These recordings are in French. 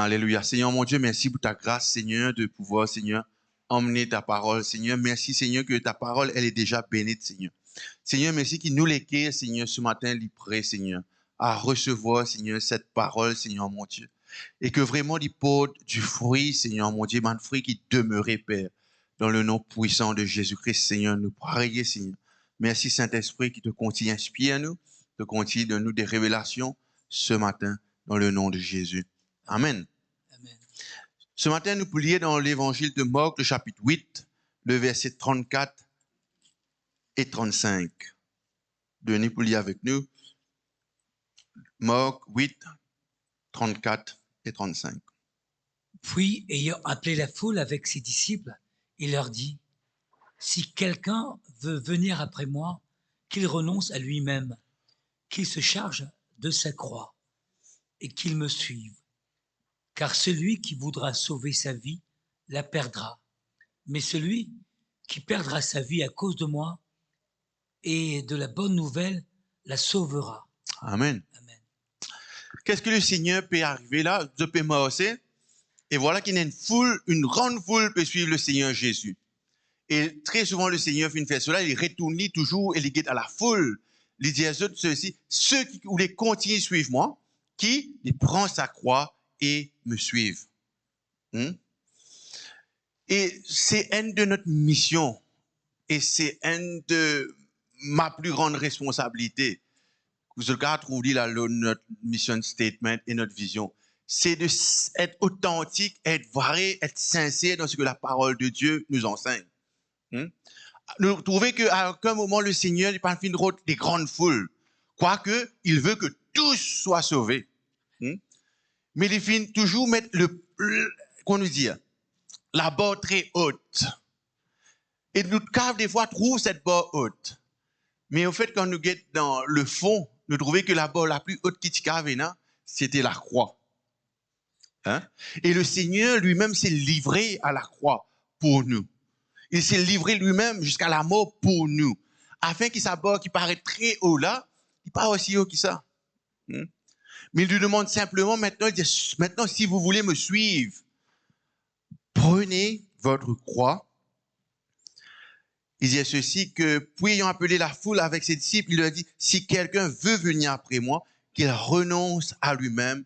Alléluia. Seigneur, mon Dieu, merci pour ta grâce, Seigneur, de pouvoir, Seigneur, emmener ta parole. Seigneur, merci, Seigneur, que ta parole, elle est déjà bénite, Seigneur. Seigneur, merci qu'il nous l'équerre, Seigneur, ce matin, l'y prêt, Seigneur, à recevoir, Seigneur, cette parole, Seigneur, mon Dieu. Et que vraiment, il porte du fruit, Seigneur, mon Dieu, un fruit qui demeurait, Père, dans le nom puissant de Jésus-Christ, Seigneur, nous prions, Seigneur. Merci, Saint-Esprit, qui te continue à inspirer nous, te continue de nous des révélations ce matin, dans le nom de Jésus. Amen. Amen. Ce matin, nous poulions dans l'évangile de Marc, le chapitre 8, le verset 34 et 35. Denis pouliez avec nous. Marc 8, 34 et 35. Puis, ayant appelé la foule avec ses disciples, il leur dit, « Si quelqu'un veut venir après moi, qu'il renonce à lui-même, qu'il se charge de sa croix et qu'il me suive. Car celui qui voudra sauver sa vie la perdra. Mais celui qui perdra sa vie à cause de moi et de la bonne nouvelle la sauvera. » Amen. Amen. Qu'est-ce que le Seigneur peut arriver là? Je peux marcher. Et voilà qu'il y a une foule, une grande foule peut suivre le Seigneur Jésus. Et très souvent, le Seigneur fait cela, il retourne toujours et il guide à la foule. Il dit à ceux-ci, ceux qui voulaient continuer à suivre moi, qui il prend sa croix et me suivent. Et c'est une de notre mission. Et c'est une de ma plus grande responsabilité. Vous le trouvez là, notre mission statement et notre vision. C'est d'être authentique, être vrai, être sincère dans ce que la parole de Dieu nous enseigne. Nous trouvons qu'à aucun moment le Seigneur n'est pas fin de route des grandes foules. Quoique, il veut que tous soient sauvés. Mais il finit toujours mettre qu'on nous dit, la barre très haute. Et nous, des fois, trouvons cette barre haute. Mais au fait, quand nous guettons dans le fond, nous trouvons que la barre la plus haute qui cavena, c'était la croix. Et le Seigneur lui-même s'est livré à la croix pour nous. Il s'est livré lui-même jusqu'à la mort pour nous. Afin qu'il sa barre qui paraît très haut là, il pas aussi haut que ça. Mais il lui demande simplement maintenant, il dit, maintenant, si vous voulez me suivre, prenez votre croix. Il dit ceci que, puis ayant appelé la foule avec ses disciples, il leur dit, si quelqu'un veut venir après moi, qu'il renonce à lui-même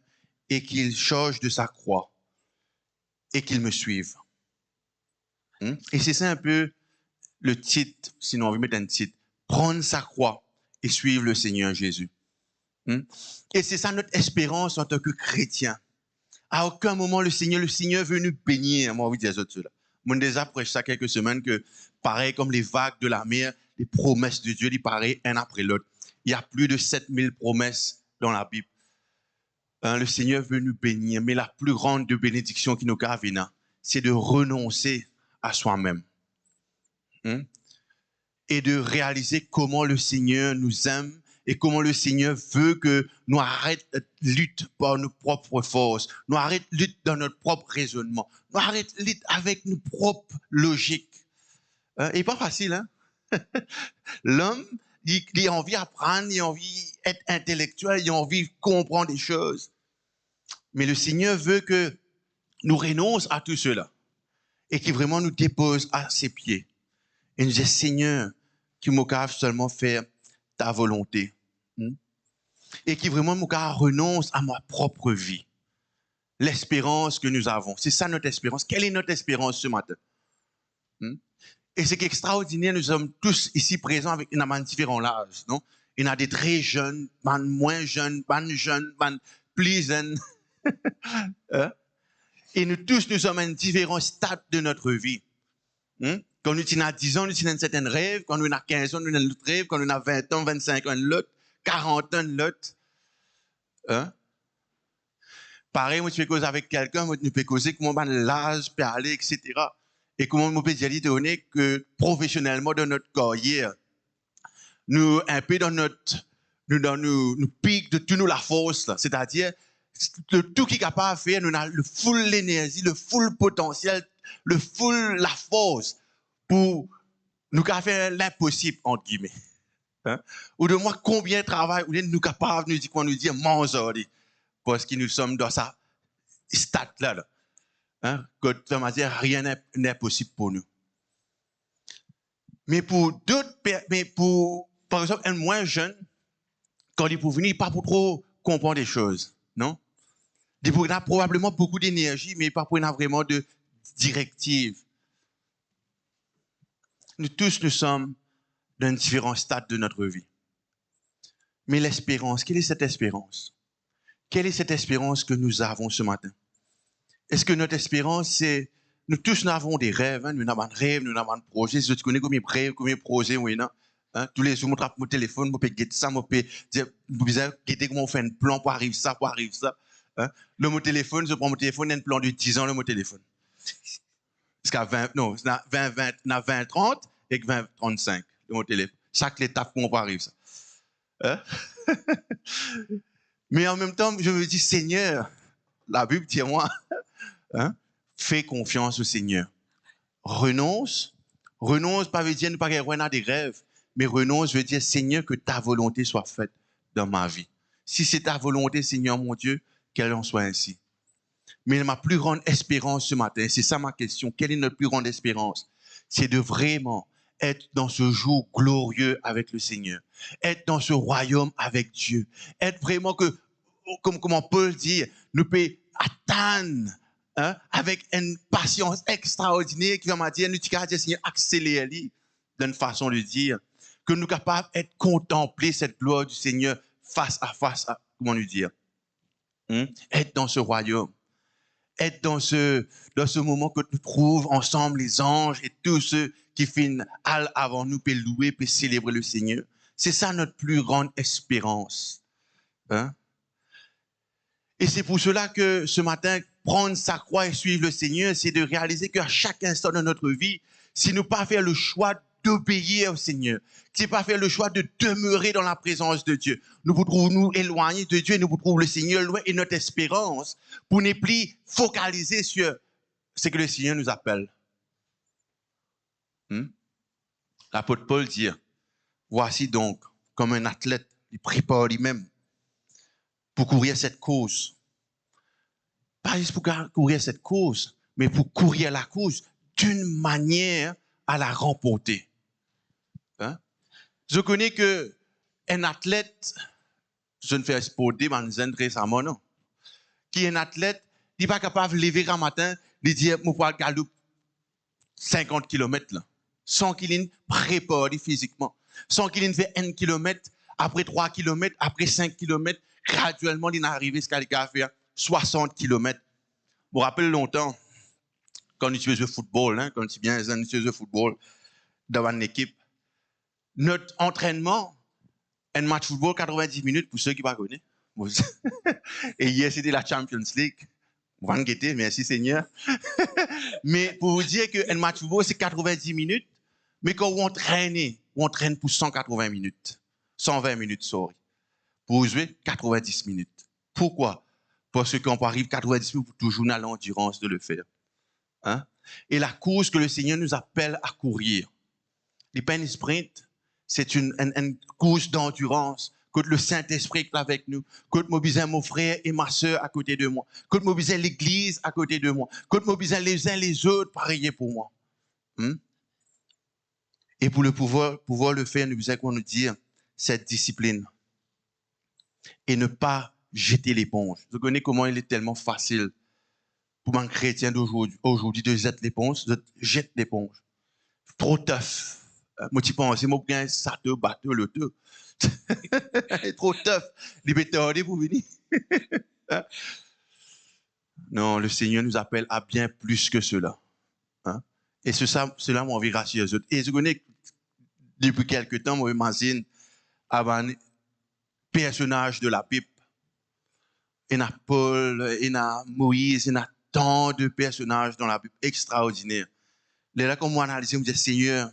et qu'il change de sa croix et qu'il me suive. Et c'est ça un peu le titre, sinon on veut mettre un titre, prendre sa croix et suivre le Seigneur Jésus. Et c'est ça notre espérance en tant que chrétien. À aucun moment le Seigneur veut nous bénir. Moi, oui, dire cela. Moi, déjà prêché ça quelques semaines que, pareil comme les vagues de la mer, les promesses de Dieu, ils paraissent un après l'autre. Il y a plus de 7000 promesses dans la Bible. Le Seigneur veut nous bénir, mais la plus grande de bénédiction qui nous a, c'est de renoncer à soi-même. Et de réaliser comment le Seigneur nous aime et comment le Seigneur veut que nous arrêtions de lutter par nos propres forces, nous arrêtions de lutter dans notre propre raisonnement, nous arrêtions de lutter avec nos propres logiques. Et pas facile, hein? L'homme, il a envie d'apprendre, il a envie d'être intellectuel, il a envie de comprendre des choses. Mais le Seigneur veut que nous renoncions à tout cela et qu'il vraiment nous dépose à ses pieds. Et nous dit, Seigneur, qui m'a seulement faire ta volonté. Et qui vraiment m'a renonce à ma propre vie. L'espérance que nous avons. C'est ça notre espérance. Quelle est notre espérance ce matin? Et c'est extraordinaire, nous sommes tous ici présents avec une différents âges, non? Il y a des très jeunes, moins jeunes, plus jeunes. Et nous tous, nous sommes à différents stades de notre vie. Quand nous sommes à 10 ans, nous sommes à un certain rêve. Quand nous sommes à 15 ans, nous sommes à un autre rêve. Quand nous sommes à 20 ans, 25 ans, l'autre. 40 ans, l'autre. Pareil, moi, je peux causer avec quelqu'un, moi, je peux causer comment l'âge peut aller, etc. Et comment on peut dire que professionnellement, dans notre carrière, nous, un peu dans nous pique de tout nous la force, là. C'est-à-dire, tout qui est capable de faire, nous avons le full l'énergie, le full potentiel, le full la force pour nous faire l'impossible, entre guillemets. Ou de moi, combien de travail, ou nous capables de nous dire, manger, parce que nous sommes dans ça, stade-là. Là. Hein? Que, ça veut dire, rien n'est possible pour nous. Mais pour d'autres, par exemple, un moins jeune, quand il est pour venir, il n'est pas pour trop comprendre les choses, non? Il a probablement beaucoup d'énergie, mais pas pour vraiment de directive. Nous tous, nous sommes dans différents stades de notre vie. Mais l'espérance, quelle est cette espérance? Quelle est cette espérance que nous avons ce matin? Est-ce que notre espérance, c'est... Nous tous, nous avons des rêves, hein? Nous avons des rêves, nous avons des projets. Si tu connais combien de rêves, combien de projets, oui, non? Hein? Tous les jours, je trappe mon téléphone, je peux guetter ça, je peux dire, comment on fait un plan pour arriver ça, pour arriver ça. Hein? Le mot téléphone, je prends mon téléphone, il y a un plan de 10 ans, le mot téléphone. Jusqu'à 20, non, 20, 30 et 20, 35, le mot téléphone. Chaque étape, comment on arrive ça. Hein? Mais en même temps, je me dis, Seigneur, la Bible dit à moi, hein, fais confiance au Seigneur. Renonce, pas veut dire ne pas avoir des rêves, mais renonce veut dire, Seigneur, que ta volonté soit faite dans ma vie. Si c'est ta volonté, Seigneur mon Dieu, qu'elle en soit ainsi. Mais ma plus grande espérance ce matin, c'est ça ma question, quelle est notre plus grande espérance? C'est de vraiment être dans ce jour glorieux avec le Seigneur, être dans ce royaume avec Dieu, être vraiment que, comme Paul dit, nous pouvons atteindre, hein, avec une patience extraordinaire qui va me dire, nous devons Seigneur accélérer d'une façon de dire, que nous sommes capables d'être contempler cette gloire du Seigneur face à, comment nous dire, être dans ce royaume. Être dans ce moment que nous trouvons ensemble les anges et tous ceux qui finissent avant nous, pour louer, pour célébrer le Seigneur. C'est ça notre plus grande espérance. Hein? Et c'est pour cela que ce matin, prendre sa croix et suivre le Seigneur, c'est de réaliser qu'à chaque instant de notre vie, si nous pas faire le choix d'obéir au Seigneur, si nous pas faire le choix de demeurer dans la présence de Dieu, nous pouvons nous éloigner de Dieu et nous pouvons le Seigneur loin et notre espérance pour ne plus focaliser sur ce que le Seigneur nous appelle. L'apôtre Paul dit, voici donc, comme un athlète, il prépare lui-même pour courir cette cause. Pas juste pour courir cette cause, mais pour courir la cause d'une manière à la remporter. Hein? Je connais qu'un athlète, je ne fais sport récemment, non, qui est un athlète, il n'est pas capable de lever un matin, de dire, je vais galoper 50 km, là, sans qu'il prépare physiquement, sans qu'il fait 1 km, après 3 km, après 5 km, graduellement, il est arrivé à ce qu'il a fait 60 km. Je me rappelle longtemps, quand nous jouons au football, hein, quand bien nous jouons au football dans une équipe, notre entraînement, un match de football, 90 minutes pour ceux qui ne connaissent pas. Et hier, c'était la Champions League. On va guetter, merci Seigneur. Mais pour vous dire qu'un match de football, c'est 90 minutes, mais quand on entraîne pour 180 minutes. 120 minutes, sorry. Pour jouer, 90 minutes. Pourquoi? Parce que quand on arrive 90 minutes, pour toujours à l'endurance de le faire. Hein? Et la course que le Seigneur nous appelle à courir, n'est pas une sprint, c'est une course d'endurance. Que le Saint-Esprit est avec nous, que je mobilise mon frère et ma soeur à côté de moi, que je mobilise l'Église à côté de moi, que je mobilise les uns les autres pour prier pour moi. Et pour le pouvoir le faire, nous avons nous dire cette discipline et ne pas jeter l'éponge. Vous connaissez comment il est tellement facile pour un chrétien d'aujourd'hui de jeter l'éponge, de jeter l'éponge. Trop tough. Moi, tu penses, moi, bien, ça te bat le tout. Trop tough. Liberté pour venir. Non, le Seigneur nous appelle à bien plus que cela. Hein? Et cela m'a envie de rassurer les autres. Et je connais, depuis quelque temps, moi, j'imagine, avant un personnage de la Bible. Il y a Paul, il y a Moïse, il y a tant de personnages dans la Bible extraordinaires. Là, quand moi analyse, je me dis, Seigneur,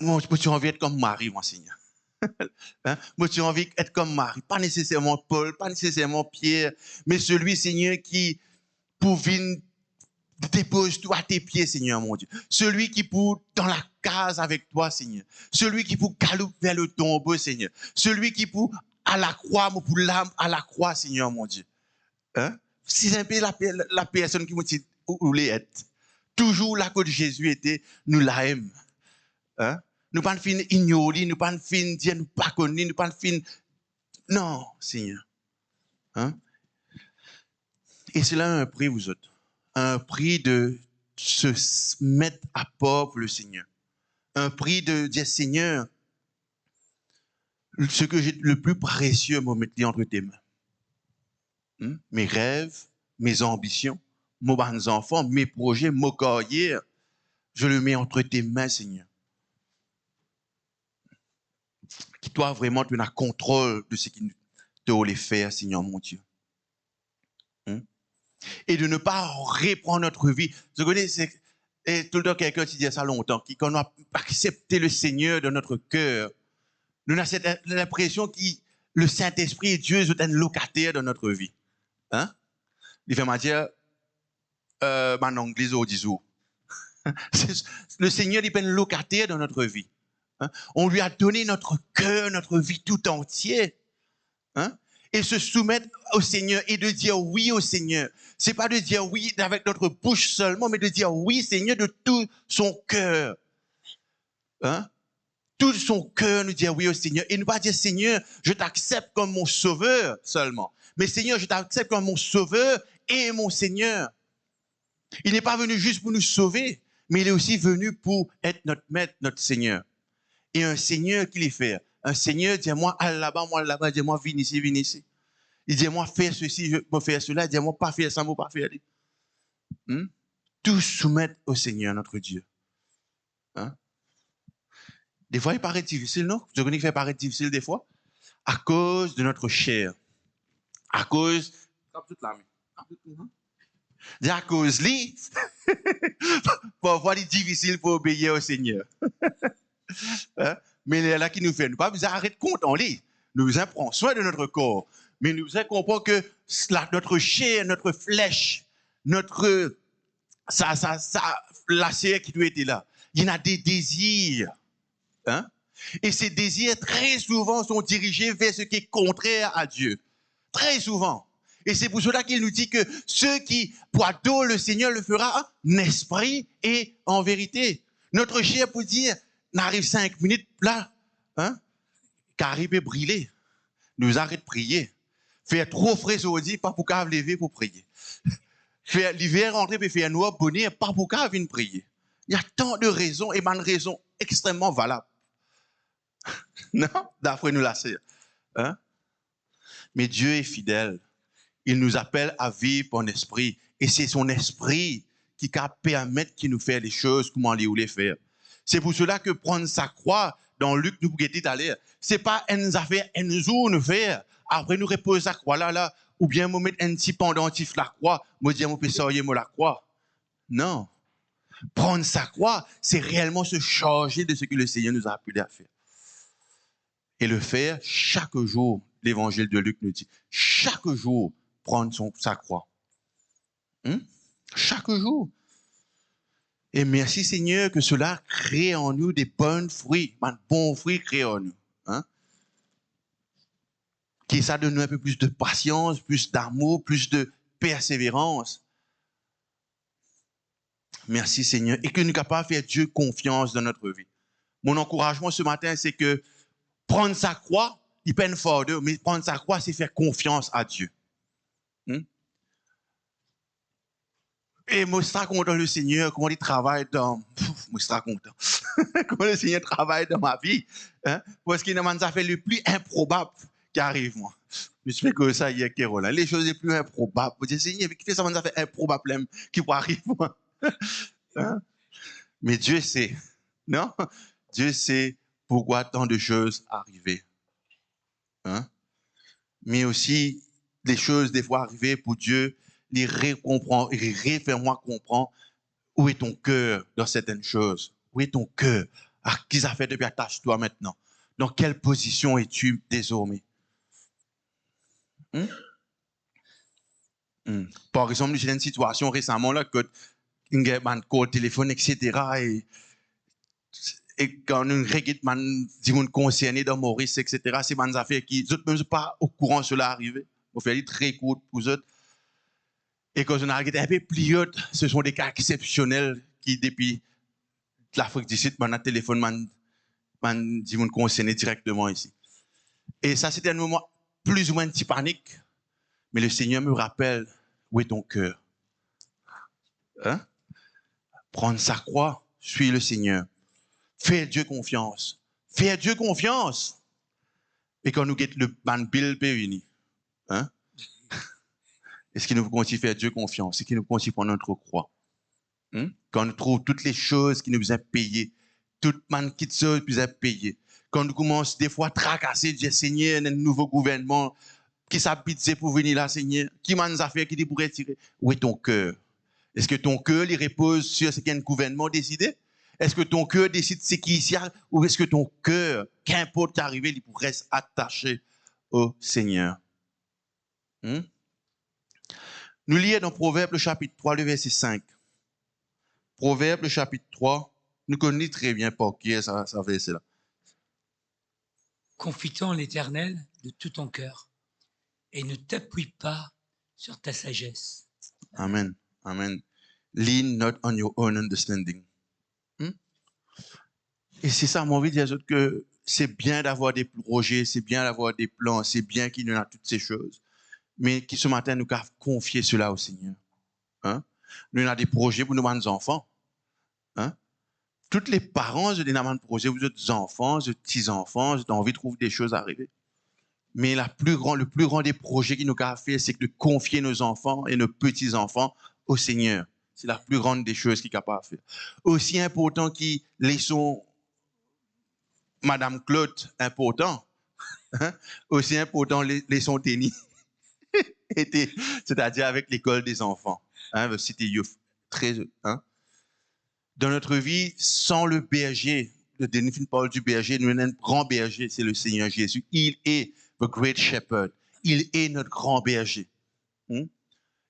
moi, j'ai envie d'être comme Marie, mon Seigneur. Hein? Moi, j'ai envie d'être comme Marie. Pas nécessairement Paul, pas nécessairement Pierre, mais celui, Seigneur, qui pouvait dépose tout à tes pieds, Seigneur, mon Dieu. Celui qui pour dans la case avec toi, Seigneur. Celui qui pour galoper vers le tombeau, Seigneur. Celui qui pour à la croix, pour l'âme à la croix, Seigneur, mon Dieu. Hein? si c'est un peu la personne qui vous dit où vous voulez être. Toujours là que Jésus était, nous l'aimons. Hein? Nous pas fin ignorer, nous pas fin dire nous pas connaître, nous pas fin. Non, Seigneur. Hein? Et c'est là un prix, vous autres. Un prix de se mettre à part pour le Seigneur. Un prix de dire, Seigneur, ce que j'ai le plus précieux, me mettre entre tes mains. Mes rêves, mes ambitions, mes bons enfants, mes projets, mon carrière, je le mets entre tes mains, Seigneur. Qui doit vraiment te donner contrôle de ce qu'il te voulait faire, Seigneur mon Dieu. Et de ne pas reprendre notre vie. Vous connaissez, et tout le temps quelqu'un qui dit ça longtemps, qui quand on a accepté le Seigneur dans notre cœur, nous avons l'impression que le Saint-Esprit et Dieu sont un locataire dans notre vie. Hein? Il fait dire, en anglais, au disou. Le Seigneur est un locataire dans notre vie. Hein? On lui a donné notre cœur, notre vie tout entière. Hein? Et se soumettre au Seigneur et de dire oui au Seigneur. C'est pas de dire oui avec notre bouche seulement, mais de dire oui, Seigneur, de tout son cœur. Hein? Tout son cœur, nous dire oui au Seigneur. Et ne pas dire, Seigneur, je t'accepte comme mon sauveur seulement. Mais Seigneur, je t'accepte comme mon sauveur et mon Seigneur. Il n'est pas venu juste pour nous sauver, mais il est aussi venu pour être notre maître, notre Seigneur. Et un Seigneur qui les fait. Un Seigneur, dis-moi, allez là-bas, dis-moi, viens ici, viens ici. Il dit, moi, fais ceci, je vais faire cela. Il dit, moi, pas faire ça, moi, pas faire. Tout soumettre au Seigneur, notre Dieu. Hein? Des fois, il paraît difficile, non? Je connais qu'il fait paraître difficile des fois. À cause de notre chair. À cause. À cause, lui, parfois, il est difficile pour obéir au Seigneur. Hein? Mais il est là qui nous fait. Nous pas besoin d'arrêter compte en lui. Nous besoin prendre soin de notre corps. Mais nous besoin comprendre que notre chair, notre flèche, la chair qui doit être là, il y a des désirs. Hein? Et ces désirs, très souvent, sont dirigés vers ce qui est contraire à Dieu. Très souvent. Et c'est pour cela qu'il nous dit que ceux qui, pour adorer le Seigneur, le fera en esprit et en vérité. Notre chair, pour dire, n'arrive 5 minutes là, hein, qu'arrive peut brûler. Nous arrête de prier. Faire trop frais aujourd'hui, pas pour qu'à lever pour prier. Faire l'hiver rentrer et faire noir bonnet, pas pour qu'à venir prier. Il y a tant de raisons, et une raison extrêmement valable. Non? D'après nous la sœur. Hein? Mais Dieu est fidèle. Il nous appelle à vivre en esprit. Et c'est son esprit qui permet qu'il nous fasse les choses comme on les faire. C'est pour cela que prendre sa croix, dans Luc, nous guettons tout à l'heure, c'est pas une affaire, un jour nous faire. Après, nous reposer sa croix là, ou bien nous mettre un petit pendentif la croix, me dire, mon pécheur, moi la croix. Non. Prendre sa croix, c'est réellement se charger de ce que le Seigneur nous a appelé à faire. Et le faire chaque jour, l'évangile de Luc nous dit, chaque jour, prendre sa croix. Chaque jour. Et merci Seigneur que cela crée en nous des bons fruits, des bons fruits créés en nous. Hein? Qui ça donne un peu plus de patience, plus d'amour, plus de persévérance. Merci Seigneur. Et que nous sommes capables de faire Dieu confiance dans notre vie. Mon encouragement ce matin, c'est que prendre sa croix, il peine fort d'eux, mais prendre sa croix, c'est faire confiance à Dieu. Et moi, je suis content le Seigneur, comment il travaille dans... Moi, je suis content. Comment le Seigneur travaille dans ma vie. Hein? Parce qu'il m'a fait le plus improbable qui arrive, moi. Je fais que ça hier, Kérola. Les choses les plus improbables. Je dis, Seigneur, qui fait ça, m'a fait improbable qui peut arriver, moi. Hein? Mais Dieu sait. Non? Dieu sait pourquoi tant de choses arrivent. Hein? Mais aussi, des choses, des fois, arrivées pour Dieu, il fait-moi comprendre où est ton cœur dans certaines choses. Où est ton cœur? À qui ça fait depuis attache-toi maintenant? Dans quelle position es-tu désormais? Par exemple, j'ai une situation récemment là, que il y a un call téléphone, etc. Et quand on regarde des concernés dans Maurice, etc., c'est des affaires qui, eux, même pas au courant de cela arriver. On fait aller très court pour eux. Et quand on a regardé un peu plus haut, ce sont des cas exceptionnels qui, depuis l'Afrique du Sud, mon téléphone m'a dit qu'on concernait directement ici. Et ça, c'était un moment plus ou moins de panique. Mais le Seigneur me rappelle, où est ton cœur? Hein? Prendre sa croix, suis le Seigneur. Fais Dieu confiance. Fais Dieu confiance. Et quand nous guettons le banpil périni, hein? Est-ce qu'il nous continue faire Dieu confiance? Est-ce qu'il nous continue prendre notre croix? Hein? Quand nous trouvons toutes les choses qui nous ont payées, toute man qui nous a payées, quand nous commençons des fois à tracasser, dire Seigneur, un nouveau gouvernement, qui s'habite pour venir là, Seigneur, qui m'a nous a fait, qui dit pour retirer, où est ton cœur? Est-ce que ton cœur il repose sur ce qu'un gouvernement décidé? Est-ce que ton cœur décide ce qui est ici? Ou est-ce que ton cœur, qu'importe qu'arrive, il pourrait rester attaché au Seigneur? Hmm? Nous lisons dans Proverbe le chapitre 3, le verset 5. Proverbe le chapitre 3, nous connaissons très bien par qui est ça verset là. Confie-toi en l'Éternel de tout ton cœur et ne t'appuie pas sur ta sagesse. Amen. Amen. Lean not on your own understanding. Et c'est ça, mon envie de dire que c'est bien d'avoir des projets, c'est bien d'avoir des plans, c'est bien qu'il y en a toutes ces choses. Mais qui ce matin, nous avons confié cela au Seigneur. Hein? Nous avons des projets pour nos enfants. Hein? Tous les parents, vous avez des projets, vous êtes enfants, vous êtes petits-enfants, vous avez envie de trouver des choses à arriver. Mais le plus grand des projets qu'il nous a fait, c'est de confier nos enfants et nos petits-enfants au Seigneur. C'est la plus grande des choses qu'il est capable de faire. Aussi important qu'il laissons Madame Claude important, hein? Aussi important laissons tennis, c'est-à-dire avec l'école des enfants. Hein? C'était très, hein? Dans notre vie, sans le berger, le dernier parole du berger, nous avons un grand berger, c'est le Seigneur Jésus. Il est the great shepherd. Il est notre grand berger.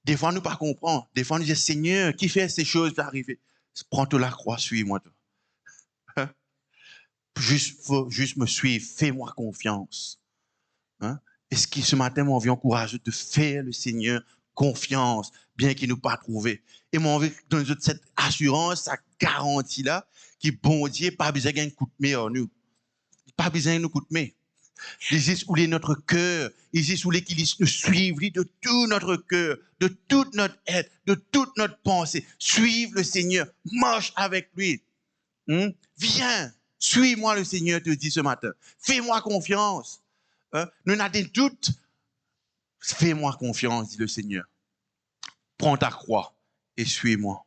Des fois, nous ne pas comprendre. Des fois, nous disons, Seigneur, qui fait ces choses d'arriver? Prends-toi la croix, suis-moi. Hein? Juste me suivre, fais-moi confiance. Hein? Est-ce que ce matin, moi, envie encourager de faire le Seigneur confiance, bien qu'il ne nous pas trouvé. Et moi, envie donner cette assurance, cette garantie-là, qui bon Dieu, pas besoin d'un coup de main en nous. Pas besoin de nous coup de main. Il est sous notre cœur, il est sous l'équilibre, nous suivre de tout notre cœur, de toute notre aide, de toute notre pensée. Suivre le Seigneur, marche avec lui. Viens, suis-moi le Seigneur te dit ce matin. Fais-moi confiance. Nous n'avons des doutes. Fais-moi confiance, dit le Seigneur. Prends ta croix et suis-moi.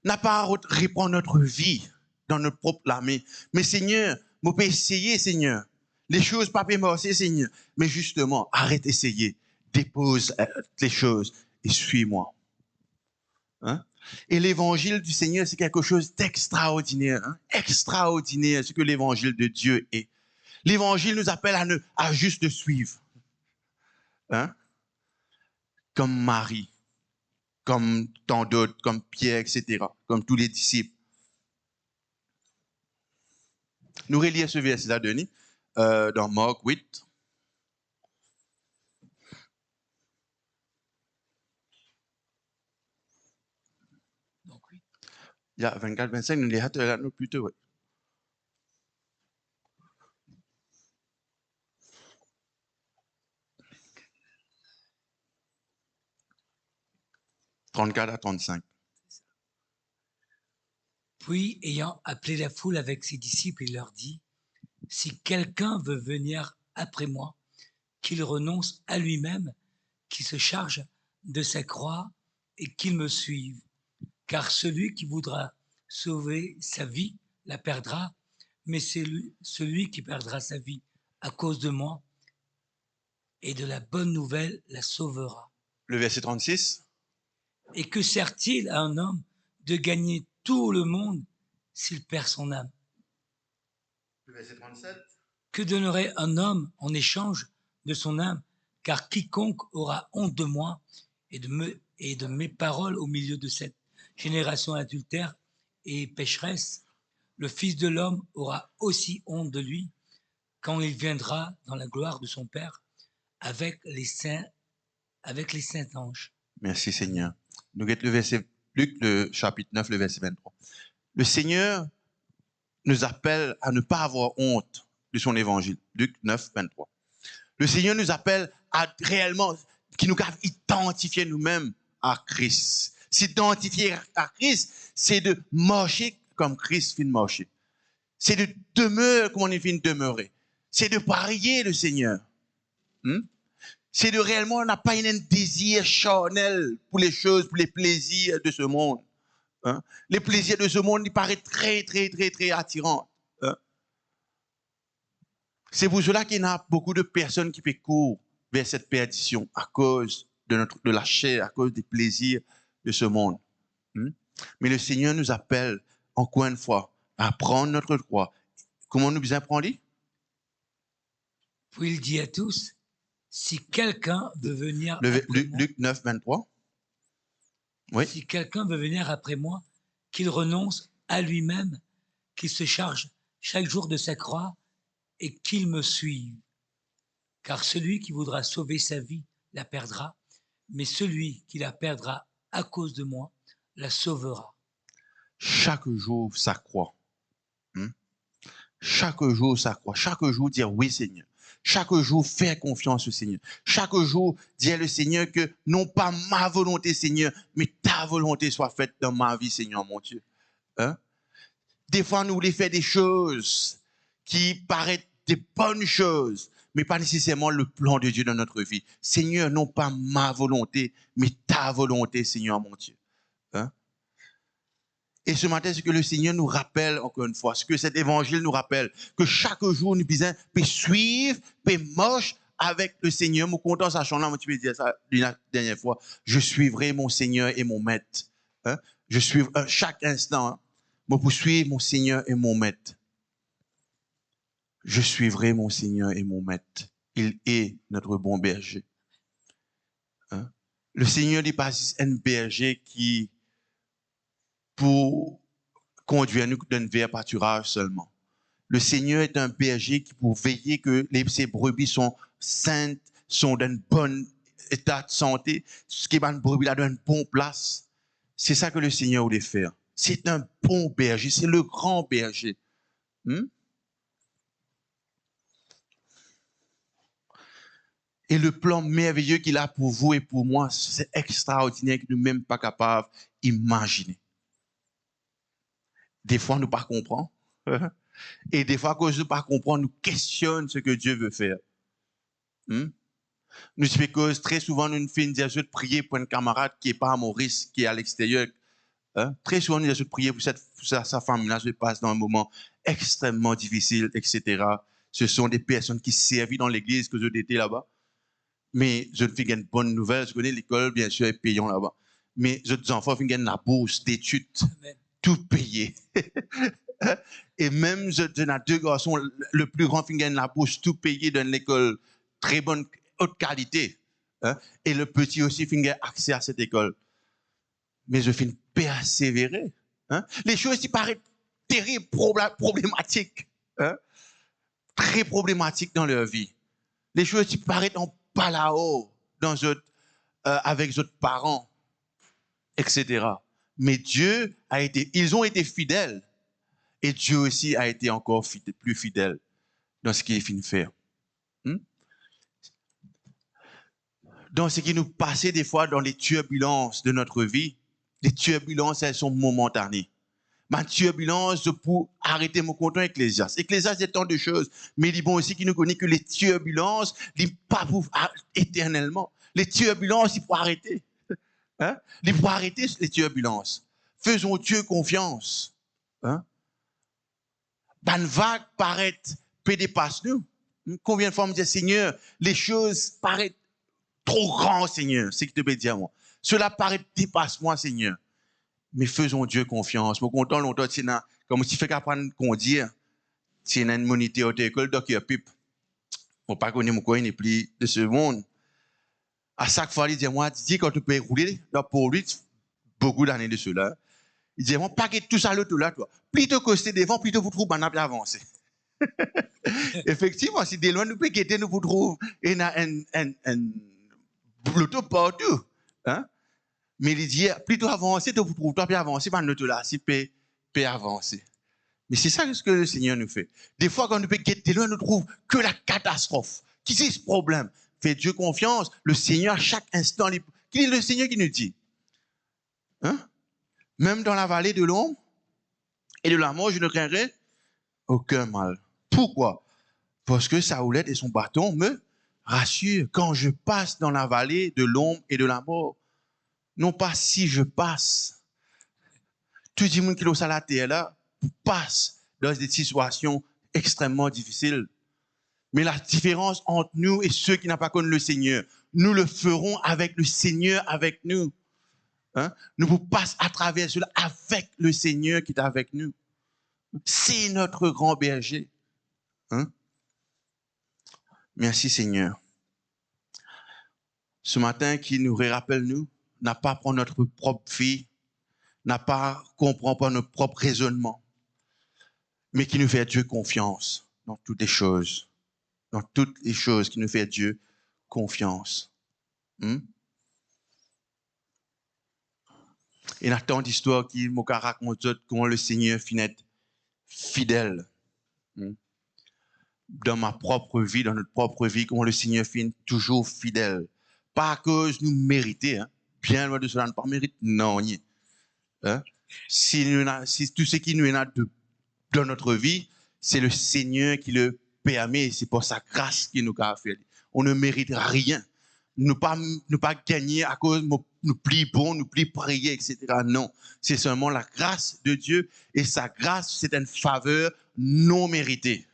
N'a pas à reprendre notre vie dans notre propre main. Mais Seigneur, je peux essayer, Seigneur. Les choses pas marcher, Seigneur. Mais justement, arrête d'essayer. Dépose les choses et suis-moi. Et l'évangile du Seigneur, c'est quelque chose d'extraordinaire. Extraordinaire, ce que l'évangile de Dieu est. L'évangile nous appelle à juste suivre. Comme Marie, comme tant d'autres, comme Pierre, etc., comme tous les disciples. Nous relisons ce verset-là, Denis, dans Marc 8. Donc, oui. Il y a 24-25, nous les hâtons plutôt, oui. « 34 à 35. Puis, ayant appelé la foule avec ses disciples, il leur dit, « Si quelqu'un veut venir après moi, qu'il renonce à lui-même, qu'il se charge de sa croix et qu'il me suive. Car celui qui voudra sauver sa vie la perdra, mais celui qui perdra sa vie à cause de moi et de la bonne nouvelle la sauvera. » Le verset 36. Et que sert-il à un homme de gagner tout le monde s'il perd son âme? Le verset 37. Que donnerait un homme en échange de son âme? Car quiconque aura honte de moi et de mes paroles au milieu de cette génération adultère et pécheresse, le Fils de l'homme aura aussi honte de lui quand il viendra dans la gloire de son Père avec les saints anges. Merci Seigneur. Nous guettons le verset, Luc, le chapitre 9, le verset 23. Le Seigneur nous appelle à ne pas avoir honte de son évangile. Luc 9, 23. Le Seigneur nous appelle à réellement, qui nous a identifier nous-mêmes à Christ. S'identifier à Christ, c'est de marcher comme Christ fait de marcher. C'est de demeurer comme on est fait de demeurer. C'est de parier le Seigneur. C'est de réellement, on n'a pas un désir charnel pour les choses, pour les plaisirs de ce monde. Les plaisirs de ce monde, ils paraissent très, très, très, très attirants. C'est pour cela qu'il y a beaucoup de personnes qui courent vers cette perdition à cause de la chair, à cause des plaisirs de ce monde. Mais le Seigneur nous appelle, encore une fois, à prendre notre croix. Comment nous bien prendre? Puis il dit à tous, si quelqu'un veut venir après moi, Luc 9, 23. Oui. Si quelqu'un veut venir après moi, qu'il renonce à lui-même, qu'il se charge chaque jour de sa croix et qu'il me suive. Car celui qui voudra sauver sa vie la perdra, mais celui qui la perdra à cause de moi la sauvera. Chaque jour, sa croix. Chaque jour, sa croix. Chaque jour, dire oui, Seigneur. Chaque jour, faire confiance au Seigneur. Chaque jour, dire le Seigneur que non pas ma volonté, Seigneur, mais ta volonté soit faite dans ma vie, Seigneur, mon Dieu. Des fois, nous voulons faire des choses qui paraissent des bonnes choses, mais pas nécessairement le plan de Dieu dans notre vie. Seigneur, non pas ma volonté, mais ta volonté, Seigneur, mon Dieu. Et ce matin, ce que le Seigneur nous rappelle, encore une fois, ce que cet évangile nous rappelle, que chaque jour, nous puissions suivre, marcher avec le Seigneur. Mon content, sachant là, tu peux dire ça la dernière fois, je suivrai mon Seigneur et mon Maître. Je suivrai chaque instant, pour suivre mon Seigneur et mon Maître. Je suivrai mon Seigneur et mon Maître. Il est notre bon berger. Le Seigneur n'est pas un berger qui pour conduire nous d'un vers pâturage seulement. Le Seigneur est un berger qui pour veiller que ses brebis sont saintes, sont dans un bon état de santé, ce qui est une brebis là dans une bonne place. C'est ça que le Seigneur voulait faire. C'est un bon berger, c'est le grand berger. Et le plan merveilleux qu'il a pour vous et pour moi, c'est extraordinaire que nous ne sommes même pas capables d'imaginer. Des fois, nous ne comprenons pas. Et des fois, quand nous ne comprenons pas, nous questionnons ce que Dieu veut faire. Nous que très souvent, nous faisons de prier pour un camarade qui n'est pas à Maurice, qui est à l'extérieur. Très souvent, nous faisons de prier pour sa famille-là, se passe dans un moment extrêmement difficile, etc. Ce sont des personnes qui servent dans l'église que je étais là-bas. Mais je ne fais une bonne nouvelle. Je connais l'école, bien sûr, est payant là-bas. Mais je dis enfants, ils ont la bourse d'études. Tout payé. Et même, je donne à deux garçons, le plus grand gagne la bourse, tout payé dans l'école, très bonne, haute qualité. Et le petit aussi gagne accès à cette école. Mais je finis persévérer. Les choses qui paraissent terribles, problématiques, très problématiques dans leur vie. Les choses qui paraissent en palao, avec d'autres parents, etc. Mais Dieu ils ont été fidèles. Et Dieu aussi a été encore plus fidèle dans ce qu'il est fini de faire. Dans ce qui nous passait des fois dans les turbulences de notre vie, les turbulences, elles sont momentanées. Ma turbulence pour arrêter mon compte Ecclésiaste. Ecclésiaste, c'est tant de choses. Mais il est bon aussi qu'il nous connaît que les turbulences, ils ne pas pour éternellement. Les turbulences, il faut arrêter. Il faut arrêter les turbulences. Faisons Dieu confiance. Une vague paraît peut dépasser nous. Combien de fois on me dit, Seigneur, les choses paraissent trop grandes, Seigneur. C'est ce que tu peux dire à moi. Cela paraît dépasse moi, Seigneur. Mais faisons Dieu confiance. Je suis content longtemps, comme si tu fais qu'apprendre à conduire, tu as une monité à l'école, donc il y a pipe. On ne pas connaître mon coin, il n'est plus de ce monde. À chaque fois, il dit, moi, dis quand tu peux rouler, pour lui, beaucoup d'années de cela. Il dit, moi, pas que tout ça, l'autre là, toi. Plutôt que c'est devant, plutôt vous trouvez, on a bien avancé. Effectivement, si de loin, nous pouvons nous vous trouver, il y a un l'auto partout. Mais il dit, plutôt avancer, tu trouves toi, puis avancer, pas notre là, si peut avancer. Mais c'est ça ce que le Seigneur nous fait. Des fois, quand nous peut guetter loin, nous trouve que la catastrophe. Qui c'est ce problème? Fais Dieu confiance. Le Seigneur, à chaque instant, qui est le Seigneur qui nous dit? Hein? Même dans la vallée de l'ombre et de la mort, je ne craindrai aucun mal. Pourquoi? Parce que sa houlette et son bâton me rassurent. Quand je passe dans la vallée de l'ombre et de la mort, non pas si je passe. Tout le monde qui est à la terre là, passe dans des situations extrêmement difficiles. Mais la différence entre nous et ceux qui n'ont pas connu le Seigneur, nous le ferons avec le Seigneur avec nous. Hein? Nous passons à travers cela avec le Seigneur qui est avec nous. C'est notre grand berger. Hein? Merci Seigneur. Ce matin, qui nous rappelle, nous, n'a pas prendre notre propre vie, n'a pas comprendre pas notre propre raisonnement, mais qui nous fait Dieu confiance dans toutes les choses. Dans toutes les choses qui nous fait Dieu confiance. Il y a tant d'histoires qui m'ont raconté comment le Seigneur finit fidèle. Dans ma propre vie, dans notre propre vie, comment le Seigneur finit toujours fidèle. Pas à cause nous mériter, hein? Bien loin de cela, ne pas mériter, non. Hein? Si tout ce qui nous est dans notre vie, c'est le Seigneur qui le permet, c'est pour sa grâce qui nous a fait. On ne mérite rien. Nous pas gagner à cause nous plie bon, nous plie prier, etc. Non, c'est seulement la grâce de Dieu et sa grâce, c'est une faveur non méritée.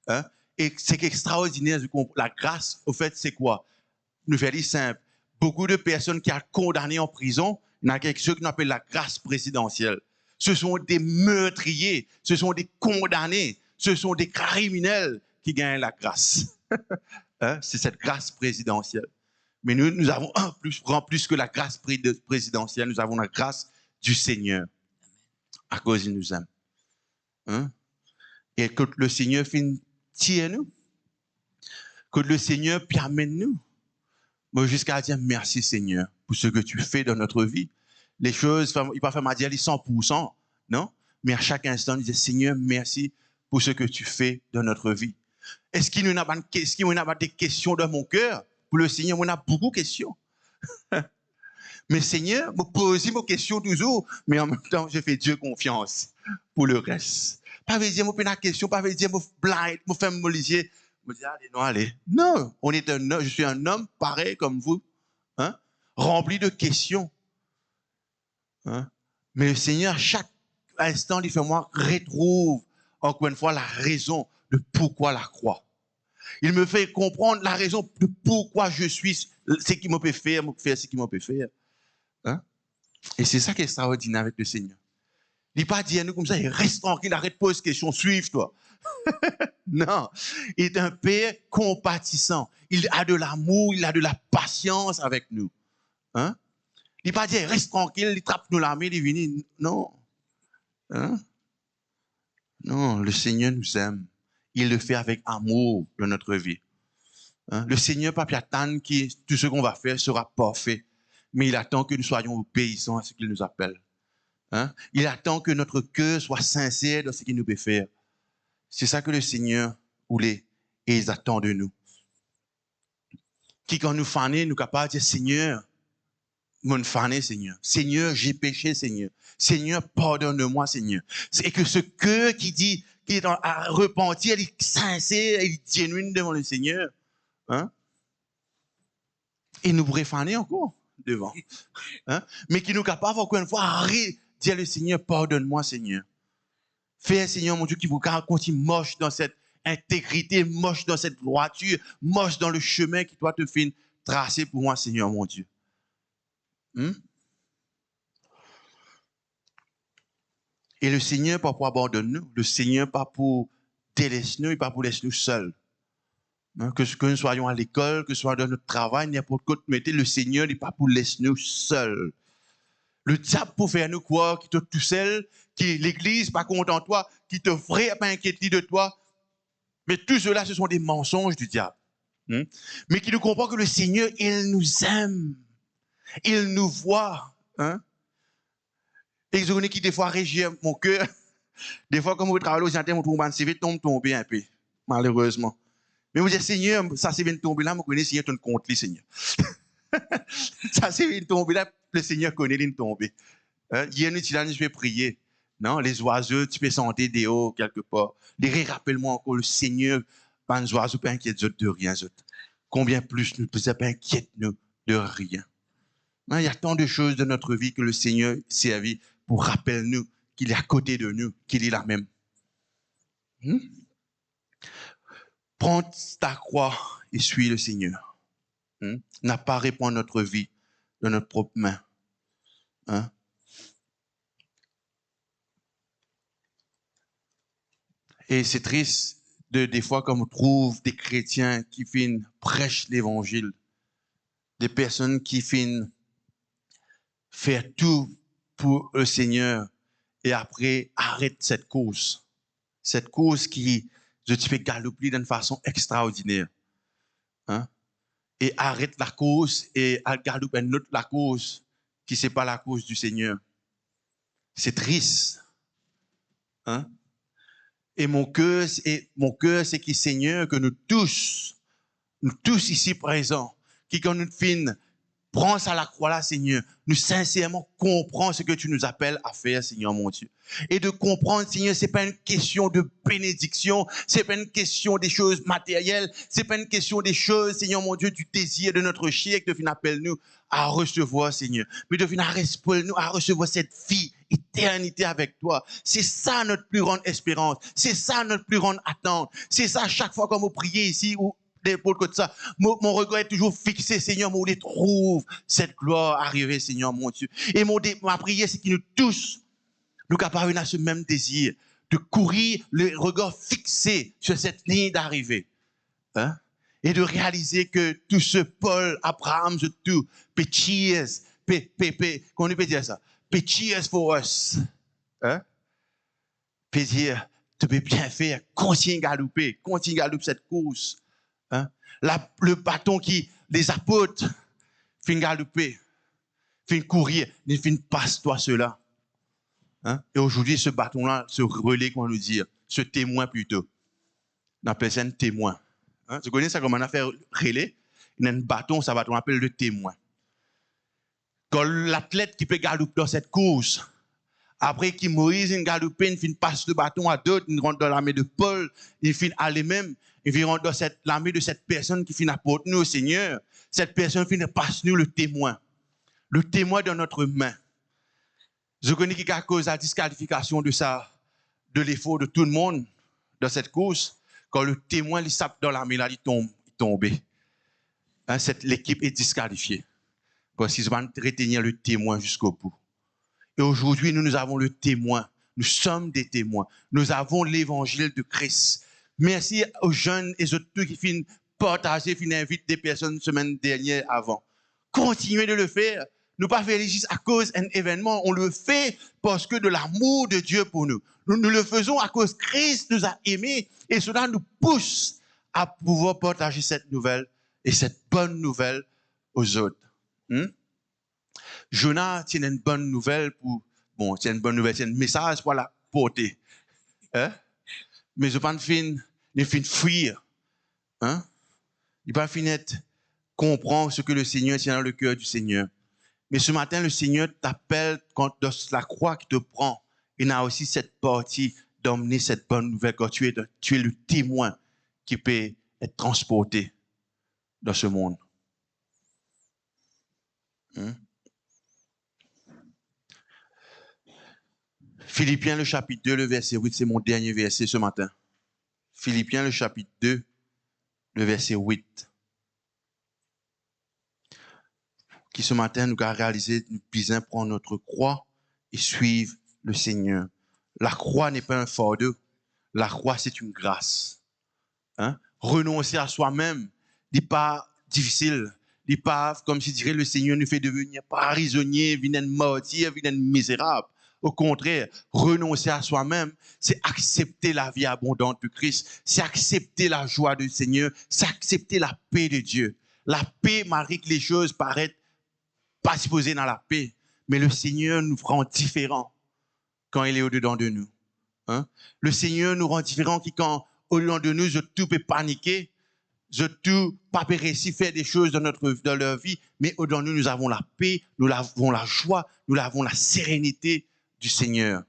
Hein? Et c'est extraordinaire. La grâce, au fait, c'est quoi? Nous faisons dire simple. Beaucoup de personnes qui sont condamnées en prison, il y a quelque chose qu'on appelle la grâce présidentielle. Ce sont des meurtriers, ce sont des condamnés, ce sont des criminels qui gagnent la grâce. Hein? C'est cette grâce présidentielle. Mais nous avons plus que la grâce présidentielle, nous avons la grâce du Seigneur, à cause qu'il nous aime. Hein? Et que le Seigneur finit nous, que le Seigneur permette nous, jusqu'à dire merci Seigneur pour ce que tu fais dans notre vie. Les choses, il ne va pas faire dire 100%, non? Mais à chaque instant, il dit Seigneur, merci pour ce que tu fais dans notre vie. Est-ce qu'il y a des questions dans mon cœur? Pour le Seigneur, on a beaucoup de questions. Mais Seigneur, je pose mes questions toujours, mais en même temps, je fais Dieu confiance pour le reste. Pas veut dire, je pose la question, pas veut dire, je blind, je fais mon lisier. Je dis, allez, non, allez. Non, je suis un homme pareil comme vous, hein, rempli de questions. Hein? Mais le Seigneur, à chaque instant, il fait moi, retrouve encore une fois la raison de pourquoi la croix. Il me fait comprendre la raison de pourquoi je suis ce qu'il me peut faire ce qu'il me peut faire. Hein? Et c'est ça qui est extraordinaire avec le Seigneur. Il n'est pas dit à nous comme ça, il reste tranquille, arrête de poser question, suive-toi. Non, il est un Père compatissant. Il a de l'amour, il a de la patience avec nous. Hein? Il n'est pas dit, reste tranquille, il trappe nous la main, il vient. Non. Hein? Non, le Seigneur nous aime. Il le fait avec amour dans notre vie. Hein? Le Seigneur, pas attend que tout ce qu'on va faire sera parfait. Mais il attend que nous soyons obéissants à ce qu'il nous appelle. Hein? Il attend que notre cœur soit sincère dans ce qu'il nous peut faire. C'est ça que le Seigneur voulait et il attend de nous. Qui, quand nous fanons, nous capables de dire Seigneur, mon fané, Seigneur. Seigneur, j'ai péché, Seigneur. Seigneur, pardonne-moi, Seigneur. Et que ce cœur qui est à repentir, il est sincère, il est genuine devant le Seigneur. Hein? Et nous pourrions faner encore devant. Hein? Mais qui nous capable, encore une fois, dire le Seigneur, pardonne-moi, Seigneur. Fais, Seigneur, mon Dieu, qui vous continue moche dans cette intégrité, moche dans cette droiture, moche dans le chemin qui doit te faire tracer pour moi, Seigneur, mon Dieu. Et le Seigneur, pas pour abandonner nous, le Seigneur, pas pour délaisser nous, et pas pour laisser nous seuls. Que nous soyons à l'école, que ce soit dans notre travail, n'importe quoi, le Seigneur n'est pas pour laisser nous seuls. Le diable pour faire nous croire qu'il est tout seul, que l'Église pas content de toi, qui te ferait pas inquiéter de toi. Mais tout cela, ce sont des mensonges du diable. Mais qui nous comprend que le Seigneur, il nous aime. Il nous voit. Hein? Et je connais qui des fois régit mon cœur. Des fois, comme vous travaillez au jantin, mon CV tombe un peu, malheureusement. Mais vous dites, Seigneur, ça c'est vient tomber là, je connais Seigneur, tu compte les Seigneur. Ça c'est vient tomber là, le Seigneur connaît les tomber. Hier, je vais prier. Non, les oiseaux, tu peux sentir des hauts quelque part. Les rappelle-moi encore, le Seigneur, pas les oiseaux, pas inquiète de rien. Combien plus nous ne pas inquiète nous de rien. Non, il y a tant de choses de notre vie que le Seigneur servi pour rappeler nous qu'il est à côté de nous, qu'il est là même. Prends ta croix et suis le Seigneur. N'a pas répandre notre vie de notre propre main. Hein? Et c'est triste des fois comme on trouve des chrétiens qui prêchent l'évangile, des personnes qui faire tout pour le Seigneur et après arrêtent cette cause qui je te fais galoper d'une façon extraordinaire. Hein? Et arrête la cause et galope une autre la cause qui c'est pas la cause du Seigneur. C'est triste. Hein? Et mon cœur, c'est que Seigneur, que nous tous ici présents, qui quand nous finissons, prends ça à la croix là, Seigneur, nous sincèrement comprenons ce que tu nous appelles à faire, Seigneur mon Dieu. Et de comprendre, Seigneur, c'est pas une question de bénédiction, c'est pas une question des choses matérielles, c'est pas une question des choses, Seigneur mon Dieu, du désir de notre chair que tu appelles nous à recevoir, Seigneur. Mais de venir à recevoir cette vie, éternité avec toi. C'est ça notre plus grande espérance. C'est ça notre plus grande attente. C'est ça chaque fois qu'on vous priez ici ou pour que ça, mon regard est toujours fixé, Seigneur, où je trouve cette gloire arriver, Seigneur, mon Dieu. Et ma prière, c'est que nous tous, nous capables à ce même désir, de courir le regard fixé sur cette ligne d'arrivée. Hein? Et de réaliser que tout ce Paul, Abraham, tout, cheers, qu'on peut dire ça, cheers for us. Hein? Peut dire, tu peux bien faire, continue à galoper cette course. Hein? Le bâton qui, les apôtres, fin galoper, fin courir, ils fin passe-toi cela. Hein? Et aujourd'hui, ce bâton-là, ce relais, qu'on nous dit, ce témoin plutôt, on appelle ça un témoin. Hein? Tu connais ça comme on a fait relais? Il y a un bâton, ça on appelle le témoin. Quand l'athlète qui peut galoper dans cette course, après qu'il Moïse, il galope, il fin passe le bâton à d'autres, il rentre dans l'armée de Paul, il fin aller même, il vient dans l'armée de cette personne qui fin apporte nous au Seigneur. Cette personne fin passe nous le témoin dans notre main. Je connais qui a cause la disqualification de ça, de l'effort de tout le monde dans cette course. Quand le témoin il sape dans l'armée là, il tombe. Hein, l'équipe est disqualifiée parce qu'ils vont retenir le témoin jusqu'au bout. Et aujourd'hui, nous avons le témoin. Nous sommes des témoins. Nous avons l'évangile de Christ. Merci aux jeunes et aux autres qui finissent partager, qui invitent des personnes la semaine dernière avant. Continuez de le faire. Nous pas faire juste à cause d'un événement. On le fait parce que de l'amour de Dieu pour nous. Nous le faisons à cause que Christ nous a aimés. Et cela nous pousse à pouvoir partager cette nouvelle et cette bonne nouvelle aux autres. Jonas tient une bonne nouvelle c'est une bonne nouvelle, c'est un message pour la porter. Hein? Mais je ne pas fin fuir. Hein? Il ne pas fin comprendre ce que le Seigneur tient dans le cœur du Seigneur. Mais ce matin, le Seigneur t'appelle quand la croix qui te prend. Il a aussi cette partie d'emmener cette bonne nouvelle quand tu es le témoin qui peut être transporté dans ce monde. Philippiens, le chapitre 2, le verset 8, c'est mon dernier verset ce matin. Philippiens, le chapitre 2, le verset 8. Qui ce matin nous a réalisé, nous puisons prendre notre croix et suivre le Seigneur. La croix n'est pas un fardeau. La croix, c'est une grâce. Hein? Renoncer à soi-même n'est pas difficile. N'est pas, comme si dirait le Seigneur nous fait devenir pas prisonnier, vilain martyr, vilain misérable. Au contraire, renoncer à soi-même, c'est accepter la vie abondante de Christ, c'est accepter la joie du Seigneur, c'est accepter la paix de Dieu. La paix, malgré que les choses paraissent pas supposées dans la paix, mais le Seigneur nous rend différents quand il est au-dedans de nous. Hein? Le Seigneur nous rend différents quand au-dedans de nous, je tout peut paniquer, je tout pas réussir faire des choses dans leur vie, mais au-dedans de nous, nous avons la paix, nous avons la joie, nous avons la sérénité du Seigneur.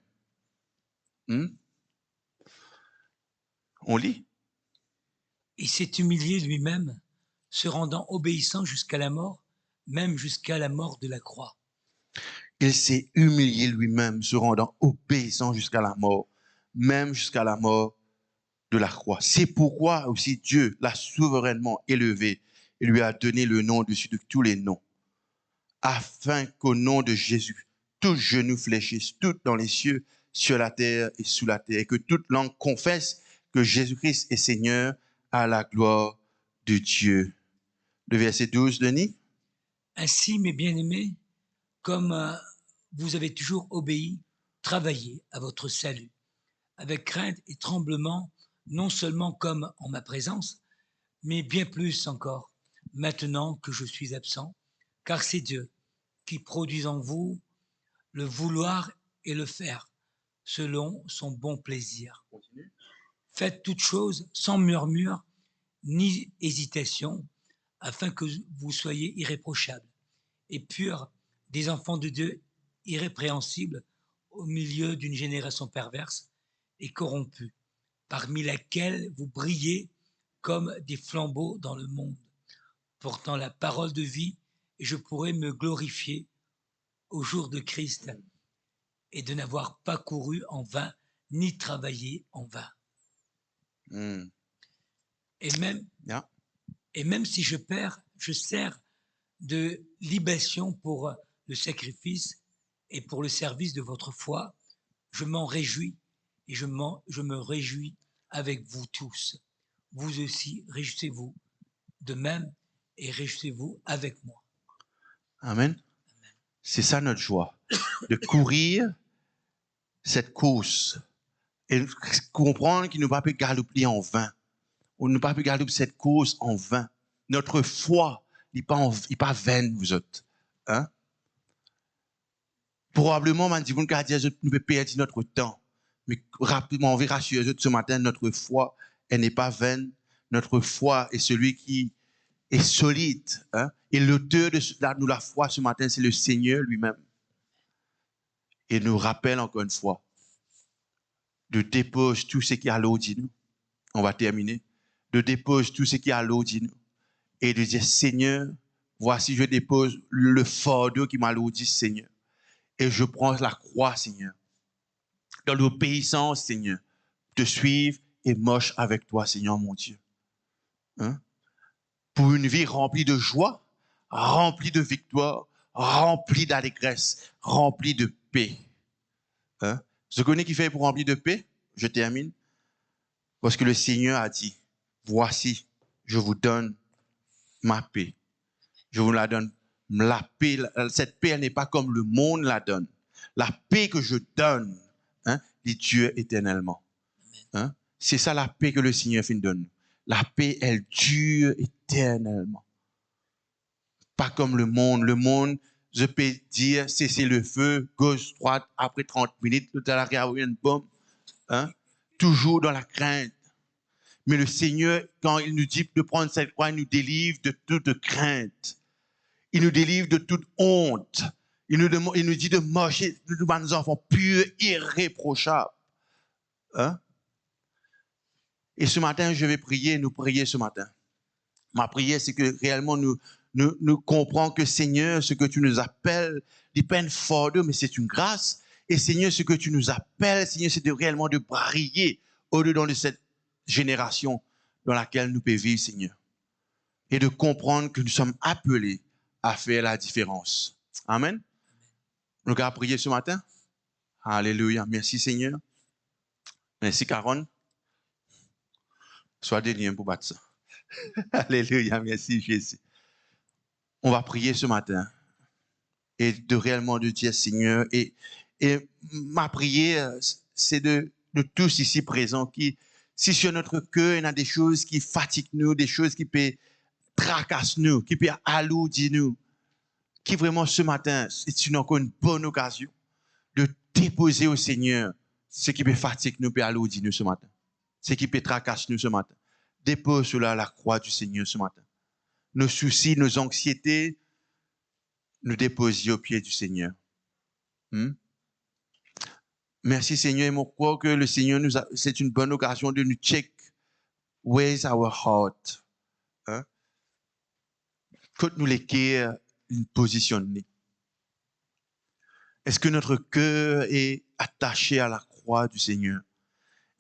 On lit. Il s'est humilié lui-même, se rendant obéissant jusqu'à la mort, même jusqu'à la mort de la croix. Il s'est humilié lui-même, se rendant obéissant jusqu'à la mort, même jusqu'à la mort de la croix. C'est pourquoi aussi Dieu l'a souverainement élevé et lui a donné le nom au-dessus de tous les noms, afin qu'au nom de Jésus, tout genou fléchisse, tout dans les cieux, sur la terre et sous la terre, et que toute langue confesse que Jésus-Christ est Seigneur, à la gloire de Dieu. Le verset 12, Denis. Ainsi, mes bien-aimés, comme vous avez toujours obéi, travaillez à votre salut, avec crainte et tremblement, non seulement comme en ma présence, mais bien plus encore, maintenant que je suis absent, car c'est Dieu qui produit en vous le vouloir et le faire, selon son bon plaisir. Continue. Faites toutes choses sans murmure ni hésitation, afin que vous soyez irréprochables et purs, des enfants de Dieu irrépréhensibles au milieu d'une génération perverse et corrompue, parmi laquelle vous brillez comme des flambeaux dans le monde, portant la parole de vie, et je pourrai me glorifier au jour de Christ et de n'avoir pas couru en vain, ni travaillé en vain. Et même si je perds, je sers de libation pour le sacrifice et pour le service de votre foi. Je m'en réjouis et je me réjouis avec vous tous. Vous aussi, réjouissez-vous de même et réjouissez-vous avec moi. Amen. C'est ça notre joie, de courir cette course et comprendre qu'il ne va pas galoper en vain. On ne peut pas galoper cette course en vain. Notre foi n'est pas vaine, vous autres. Hein? Probablement, on dit, vous ne pouvez perdre notre temps. Mais rapidement, on va rassurer ce matin, notre foi, elle n'est pas vaine. Notre foi est celui qui est solide. Hein? Et l'auteur de la foi ce matin, c'est le Seigneur lui-même. Et nous rappelle encore une fois de déposer tout ce qui est à l'eau de nous. On va terminer. De déposer tout ce qui est à l'eau de nous. Et de dire, Seigneur, voici, je dépose le fardeau qui m'a dit, Seigneur. Et je prends la croix, Seigneur. Dans l'obéissance, Seigneur. Te suivre et marche avec toi, Seigneur, mon Dieu. Hein? Pour une vie remplie de joie, remplie de victoire, remplie d'allégresse, remplie de paix. Hein? Vous connaissez qui fait pour remplir de paix? Je termine. Parce que le Seigneur a dit, voici, je vous donne ma paix. Je vous la donne. La paix, cette paix, elle n'est pas comme le monde la donne. La paix que je donne, hein, dit Dieu éternellement. Hein? C'est ça la paix que le Seigneur fait nous donne. La paix, elle dure éternellement. Pas comme le monde. Le monde, je peux dire, cesser le feu, gauche, droite, après 30 minutes, tout à l'heure, il y a une bombe. Hein? Toujours dans la crainte. Mais le Seigneur, quand il nous dit de prendre cette croix, il nous délivre de toute crainte. Il nous délivre de toute honte. Il nous dit de marcher, nous enfants purs, irréprochables. Hein? Et ce matin, je vais prier, nous prier ce matin. Ma prière, c'est que réellement nous comprenons que Seigneur, ce que tu nous appelles, n'est pas une fardeau, mais c'est une grâce. Et Seigneur, ce que tu nous appelles, Seigneur, c'est réellement de briller au-dedans de cette génération dans laquelle nous pouvons vivre, Seigneur. Et de comprendre que nous sommes appelés à faire la différence. Amen. Nous allons prier ce matin. Alléluia. Merci, Seigneur. Merci, Caron. Sois des liens pour battre ça. Alléluia. Merci, Jésus. On va prier ce matin. Et de réellement de dire, Seigneur, et ma prière, c'est de tous ici présents qui, si sur notre cœur, il y a des choses qui fatiguent nous, des choses qui peuvent tracasser nous, qui peuvent alourdir nous, qui vraiment ce matin, c'est encore une bonne occasion de déposer au Seigneur ce qui peut fatiguer nous, peut alourdir nous ce matin, ce qui peut tracasser nous ce matin. Dépose cela à la croix du Seigneur ce matin. Nos soucis, nos anxiétés, nous déposer au pied du Seigneur. Merci Seigneur, et moi crois que le Seigneur c'est une bonne occasion de nous check where's our heart. Quand nous l'équerre, une position. Est-ce que notre cœur est attaché à la croix du Seigneur?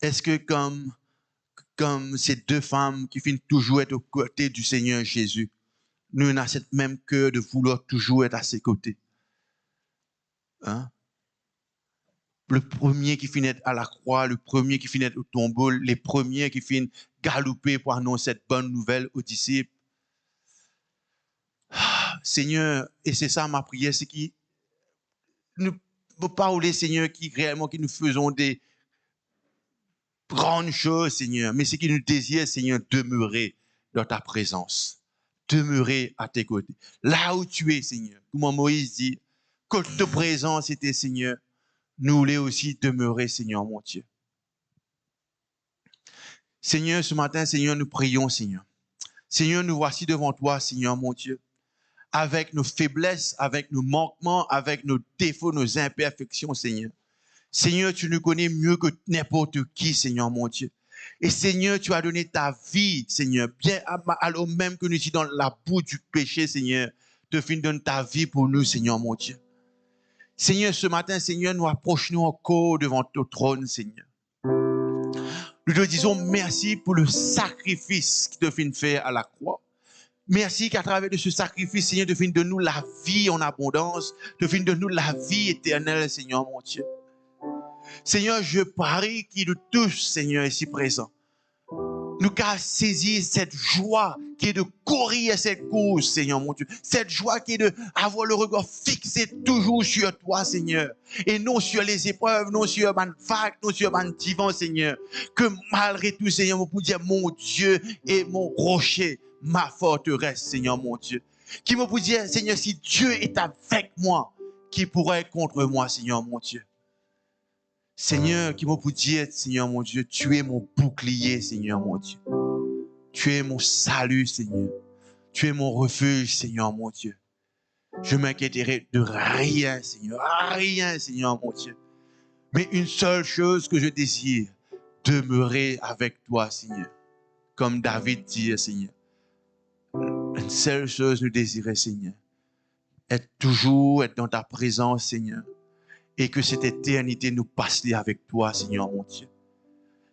Est-ce que comme ces deux femmes qui finissent toujours être aux côtés du Seigneur Jésus, nous avons cette même cœur de vouloir toujours être à ses côtés? Le premier qui finit à la croix, le premier qui finit au tombeau, les premiers qui finissent galoper pour annoncer cette bonne nouvelle aux disciples. Seigneur, et c'est ça ma prière, c'est qu'il ne peut pas oublier, Seigneur, qui réellement qui nous faisons des grandes choses, Seigneur, mais c'est qu'il nous désire, Seigneur, demeurer dans ta présence, demeurer à tes côtés. Là où tu es, Seigneur, comme Moïse dit, quand ta présence était, Seigneur, nous voulons aussi demeurer, Seigneur, mon Dieu. Seigneur, ce matin, Seigneur, nous prions, Seigneur. Seigneur, nous voici devant toi, Seigneur, mon Dieu, avec nos faiblesses, avec nos manquements, avec nos défauts, nos imperfections, Seigneur. Seigneur, tu nous connais mieux que n'importe qui, Seigneur, mon Dieu. Et Seigneur, tu as donné ta vie, Seigneur, bien alors même que nous sommes dans la boue du péché, Seigneur, tu donnes ta vie pour nous, Seigneur, mon Dieu. Seigneur, ce matin, Seigneur, nous approchons encore devant ton trône, Seigneur. Nous te disons merci pour le sacrifice que tu as fait à la croix. Merci qu'à travers de ce sacrifice, Seigneur, tu finis de nous la vie en abondance, tu finis de nous la vie éternelle, Seigneur, mon Dieu. Seigneur, je prie qu'il nous touche, Seigneur, ici présent. Nous qu'à saisir cette joie qui est de courir cette course, Seigneur, mon Dieu. Cette joie qui est d'avoir le regard fixé toujours sur toi, Seigneur. Et non sur les épreuves, non sur une vague, non sur un divan, Seigneur. Que malgré tout, Seigneur, vous pouvez dire, mon Dieu est mon rocher, ma forteresse, Seigneur, mon Dieu. Qui me peut dire, Seigneur, si Dieu est avec moi, qui pourrait être contre moi, Seigneur, mon Dieu. Seigneur, qui m'a pour dire, Seigneur mon Dieu, tu es mon bouclier, Seigneur mon Dieu. Tu es mon salut, Seigneur. Tu es mon refuge, Seigneur mon Dieu. Je m'inquiéterai de rien, Seigneur mon Dieu. Mais une seule chose que je désire, demeurer avec toi, Seigneur. Comme David dit, Seigneur. Une seule chose nous désirer, Seigneur. Être dans ta présence, Seigneur. Et que cette éternité nous passe avec toi, Seigneur mon Dieu.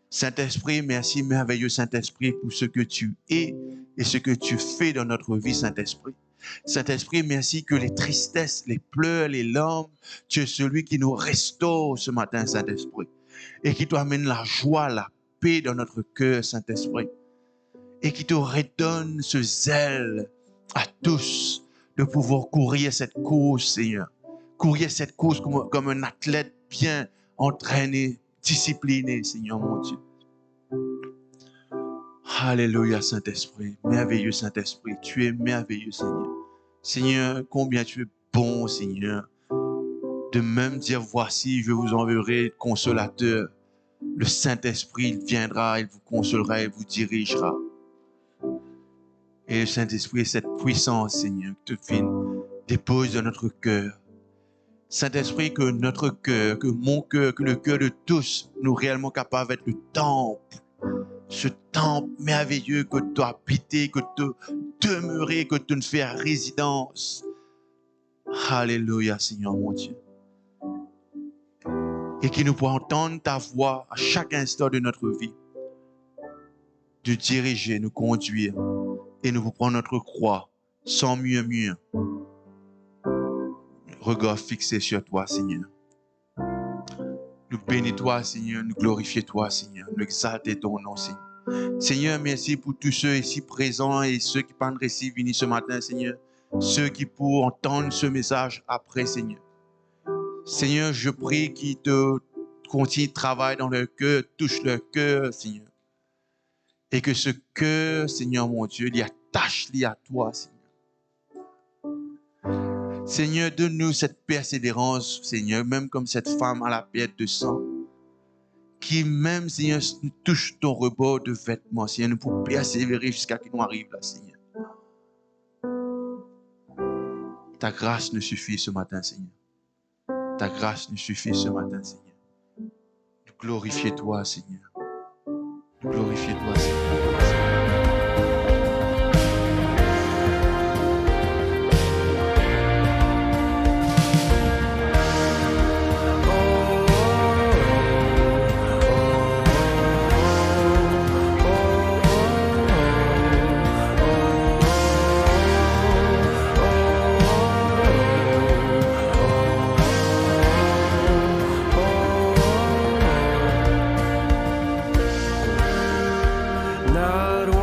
Saint-Esprit, merci, merveilleux Saint-Esprit, pour ce que tu es et ce que tu fais dans notre vie, Saint-Esprit. Saint-Esprit, merci que les tristesses, les pleurs, les larmes, tu es celui qui nous restaure ce matin, Saint-Esprit. Et qui nous amène la joie, la paix dans notre cœur, Saint-Esprit. Et qui te redonne ce zèle à tous de pouvoir courir cette course, Seigneur. Courir cette course comme un athlète bien entraîné, discipliné, Seigneur mon Dieu. Alléluia, Saint-Esprit. Merveilleux Saint-Esprit. Tu es merveilleux, Seigneur. Seigneur, combien tu es bon, Seigneur. De même dire, voici, je vous enverrai le consolateur. Le Saint-Esprit, il viendra, il vous consolera, il vous dirigera. Et le Saint-Esprit, cette puissance, Seigneur, que tu dépose dans notre cœur. Saint-Esprit, que notre cœur, que mon cœur, que le cœur de tous, nous réellement capables d'être le temple. Ce temple merveilleux que tu as habité, que tu as demeuré, que tu nous fais résidence. Alléluia, Seigneur mon Dieu. Et qui nous pourra entendre ta voix à chaque instant de notre vie. De diriger, nous conduire. Et nous vous prendre notre croix, sans murmure. Regard fixé sur toi, Seigneur. Nous bénissons toi, Seigneur. Nous glorifions toi, Seigneur. Nous exaltons ton nom, Seigneur. Seigneur, merci pour tous ceux ici présents et ceux qui parlent récit venus ce matin, Seigneur. Ceux qui pourront entendre ce message après, Seigneur. Seigneur, je prie qu'ils te continuent de travailler dans leur cœur, touche leur cœur, Seigneur. Et que ce cœur, Seigneur mon Dieu, il attache à toi, Seigneur. Seigneur, donne-nous cette persévérance, Seigneur, même comme cette femme à la perte de sang, qui même, Seigneur, nous touche ton rebord de vêtements, Seigneur, nous pouvons persévérer jusqu'à ce qu'il nous arrive là, Seigneur. Ta grâce nous suffit ce matin, Seigneur. Ta grâce nous suffit ce matin, Seigneur. Nous glorifions toi, Seigneur. Nous glorifions toi, Seigneur. Not